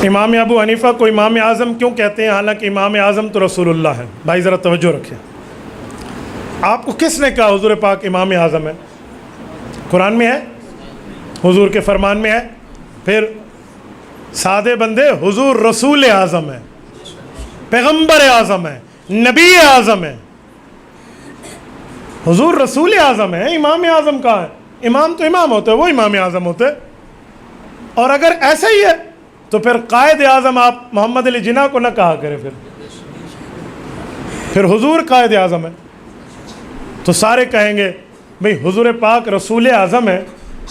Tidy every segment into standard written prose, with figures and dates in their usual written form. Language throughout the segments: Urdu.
امام ابو حنیفہ کو امام اعظم کیوں کہتے ہیں حالانکہ امام اعظم تو رسول اللہ ہے؟ بھائی ذرا توجہ رکھیں. آپ کو کس نے کہا حضور پاک امام اعظم ہے؟ قرآن میں ہے، حضور کے فرمان میں ہے. پھر سادے بندے، حضور رسول اعظم ہے، پیغمبر اعظم ہے، نبی اعظم ہے. حضور رسول اعظم ہے، امام اعظم کہاں ہے؟ امام تو امام ہوتے ہیں، وہ امام اعظم ہوتے. اور اگر ایسا ہی ہے تو پھر قائد اعظم آپ محمد علی جناح کو نہ کہا کریں. پھر حضور قائد اعظم ہے تو سارے کہیں گے بھئی حضور پاک رسول اعظم ہے،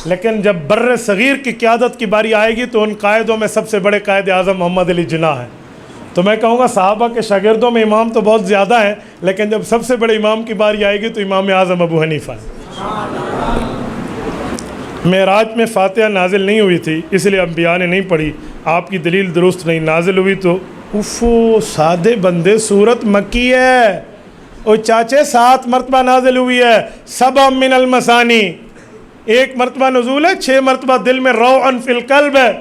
لیکن جب بر صغیر کی قیادت کی باری آئے گی تو ان قائدوں میں سب سے بڑے قائد اعظم محمد علی جناح ہیں. تو میں کہوں گا صحابہ کے شاگردوں میں امام تو بہت زیادہ ہیں، لیکن جب سب سے بڑے امام کی باری آئے گی تو امام اعظم ابو حنیفہ ہے. معراج میں فاتحہ نازل نہیں ہوئی تھی، اس لیے انبیاء نے نہیں پڑھی. آپ کی دلیل درست نہیں. نازل ہوئی تو افو سادے بندے، سورت مکی ہے. او چاچے 7 مرتبہ نازل ہوئی ہے. 7 من المثانی، 1 مرتبہ نزول ہے، 6 مرتبہ دل میں روعن فی القلب ہے.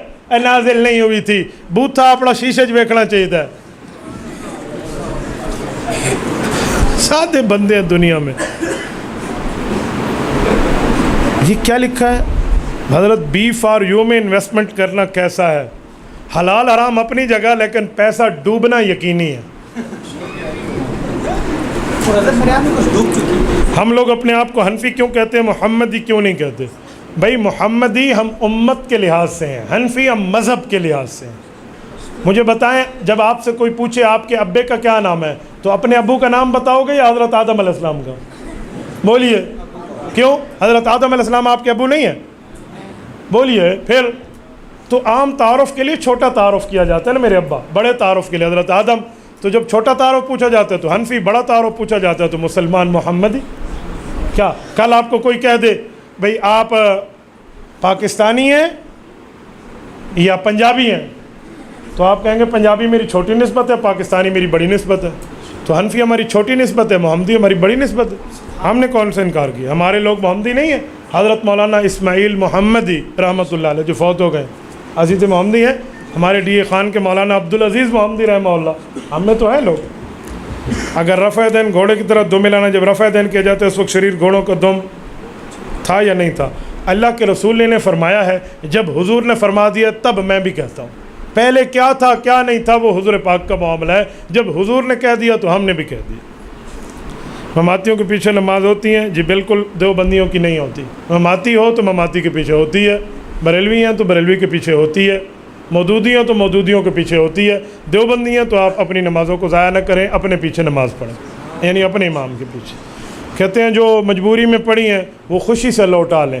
نازل نہیں ہوئی تھی. بوتھا اپنا شیشے ویکھنا چاہیے تھا. سادے بندے ہیں دنیا میں. یہ کیا لکھا ہے؟ حضرت بی فار یو میں انویسٹمنٹ کرنا کیسا ہے؟ حلال حرام اپنی جگہ، لیکن پیسہ ڈوبنا یقینی ہے. ہم لوگ اپنے آپ کو حنفی کیوں کہتے ہیں، محمدی کیوں نہیں کہتے؟ بھائی محمدی ہم امت کے لحاظ سے ہیں، حنفی ہم مذہب کے لحاظ سے ہیں. مجھے بتائیں، جب آپ سے کوئی پوچھے آپ کے ابے کا کیا نام ہے تو اپنے ابو کا نام بتاؤ گے یا حضرت آدم علیہ السلام کا؟ بولیے. کیوں؟ حضرت آدم علیہ السلام آپ کے ابو نہیں ہیں؟ بولیے. پھر تو عام تعارف کے لیے چھوٹا تعارف کیا جاتا ہے نا، میرے ابا. بڑے تعارف کے لیے حضرت آدم. تو جب چھوٹا تعارف پوچھا جاتا ہے تو حنفی، بڑا تعارف پوچھا جاتا ہے تو مسلمان محمدی. کیا کل آپ کو کوئی کہہ دے بھئی آپ پاکستانی ہیں یا پنجابی ہیں تو آپ کہیں گے پنجابی میری چھوٹی نسبت ہے، پاکستانی میری بڑی نسبت ہے. تو حنفی ہماری چھوٹی نسبت ہے، محمدی ہماری بڑی نسبت ہے. ہم نے کون سے انکار کیا؟ ہمارے لوگ محمدی نہیں ہیں. حضرت مولانا اسماعیل محمدی رحمۃ اللہ علیہ جو فوت ہو گئے، عزیز محمدی ہیں. ہمارے ڈی اے خان کے مولانا عبدالعزیز محمدی رحمہ اللہ. ہم میں تو ہیں لوگ. اگر رفع دین گھوڑے کی طرح دم ملانا، جب رفع دین کیا جاتا ہے اس وقت شریر گھوڑوں کا دم تھا یا نہیں تھا؟ اللہ کے رسول نے فرمایا ہے، جب حضور نے فرما دیا تب میں بھی کہتا ہوں. پہلے کیا تھا کیا نہیں تھا وہ حضور پاک کا معاملہ ہے. جب حضور نے کہہ دیا تو ہم نے بھی کہہ دیا. مماتیوں کے پیچھے نماز ہوتی ہیں؟ جی بالکل، دیوبندیوں کی نہیں ہوتی. مماتی ہو تو مماتی کے پیچھے ہوتی ہے، بریلوی ہیں تو بریلوی کے پیچھے ہوتی ہے، مودودی ہیں تو مودودیوں کے پیچھے ہوتی ہے. دیوبندی ہیں تو آپ اپنی نمازوں کو ضائع نہ کریں، اپنے پیچھے نماز پڑھیں، یعنی اپنے امام کے پیچھے. کہتے ہیں جو مجبوری میں پڑھی ہیں وہ خوشی سے لوٹا لیں.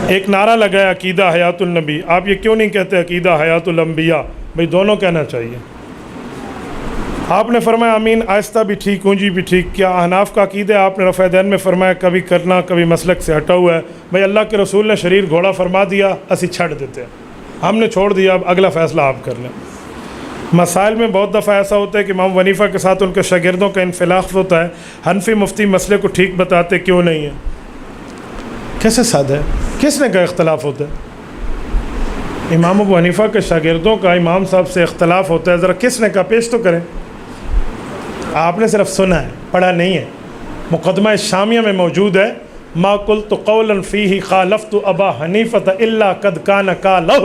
ایک نعرہ لگایا عقیدہ حیات النبی. آپ یہ کیوں نہیں کہتے عقیدہ حیات الانبیاء؟ بھئی دونوں کہنا چاہیے. آپ نے فرمایا امین، آہستہ بھی ٹھیک، اونچی بھی ٹھیک. کیا احناف کا عقیدہ آپ نے رفع دین میں فرمایا کبھی کرنا کبھی مسلک سے ہٹا ہوا ہے؟ بھئی اللہ کے رسول نے شریر گھوڑا فرما دیا، اسی چھڑ دیتے ہیں. ہم نے چھوڑ دیا، اب اگلا فیصلہ آپ کر لیں. مسائل میں بہت دفعہ ایسا ہوتا ہے کہ امام حنیفہ کے ساتھ ان کے شاگردوں کا انخلاف ہوتا ہے. حنفی مفتی مسئلے کو ٹھیک بتاتے کیوں نہیں ہیں؟ کیسے سادہ ہے؟ کس نے کہا اختلاف ہوتا ہے؟ امام ابو حنیفہ کے شاگردوں کا امام صاحب سے اختلاف ہوتا ہے. ذرا کس نے کہا پیش تو کریں. آپ نے صرف سنا ہے، پڑھا نہیں ہے. مقدمہ شامیہ میں موجود ہے. ما قلت قولا فیہ خالفت ابا حنیفۃ الا قد کان قالہ.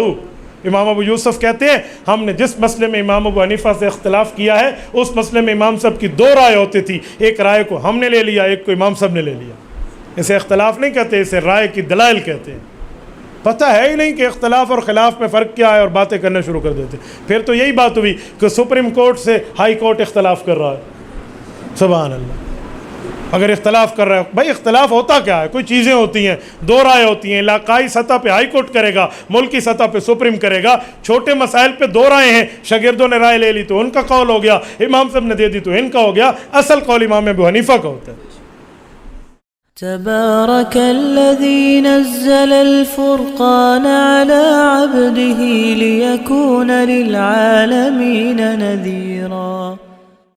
امام ابو یوسف کہتے ہیں ہم نے جس مسئلے میں امام ابو حنیفہ سے اختلاف کیا ہے اس مسئلے میں امام صاحب کی 2 رائے ہوتی تھی. ایک رائے کو ہم نے لے لیا، ایک کو امام صاحب نے لے لیا. اسے اختلاف نہیں کہتے، اسے رائے کی دلائل کہتے ہیں. پتہ ہے ہی نہیں کہ اختلاف اور خلاف میں فرق کیا ہے اور باتیں کرنا شروع کر دیتے. پھر تو یہی بات ہوئی کہ سپریم کورٹ سے ہائی کورٹ اختلاف کر رہا ہے. سبحان اللہ. اگر اختلاف کر رہا ہے، بھائی اختلاف ہوتا کیا ہے؟ کوئی چیزیں ہوتی ہیں، 2 رائے ہوتی ہیں. علاقائی سطح پہ ہائی کورٹ کرے گا، ملکی سطح پہ سپریم کرے گا. چھوٹے مسائل پہ 2 رائے ہیں، شاگردوں نے رائے لے لی تو ان کا قول ہو گیا، امام صاحب نے دے دی تو ان کا ہو گیا. اصل قول امام ابو حنیفہ کا ہوتا ہے. تبارك الذي نزل الفرقان على عبده ليكون للعالمين نذيرا.